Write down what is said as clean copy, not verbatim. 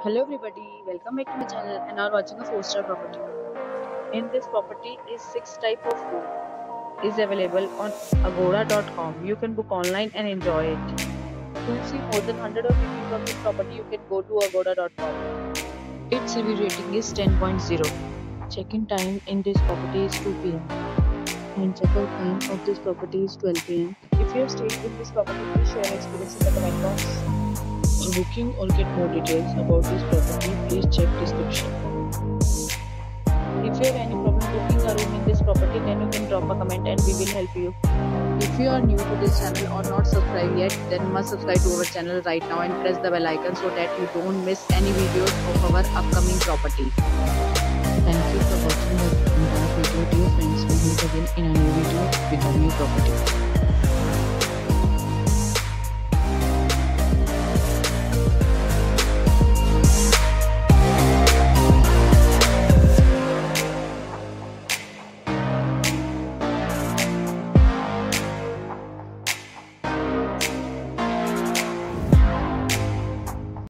Hello everybody, welcome back to my channel and are watching a 4-star property. In this property is 6 type of room is available on agoda.com. You can book online and enjoy it. To see more than 100 of reviews of this property, you can go to agoda.com. Its review rating is 10.0. Check-in time in this property is 2 p.m. and check-out time of this property is 12 p.m. If you have stayed in this property, please share your experience in the comment box. For booking or get more details about this property, please check description. If you have any problem booking a room in this property, then you can drop a comment and we will help you. If you are new to this channel or not subscribed yet, then must subscribe to our channel right now and press the bell icon so that you don't miss any videos of our upcoming properties. Thank you for watching the entire video. Dear friends, we meet again in a new video with a new property.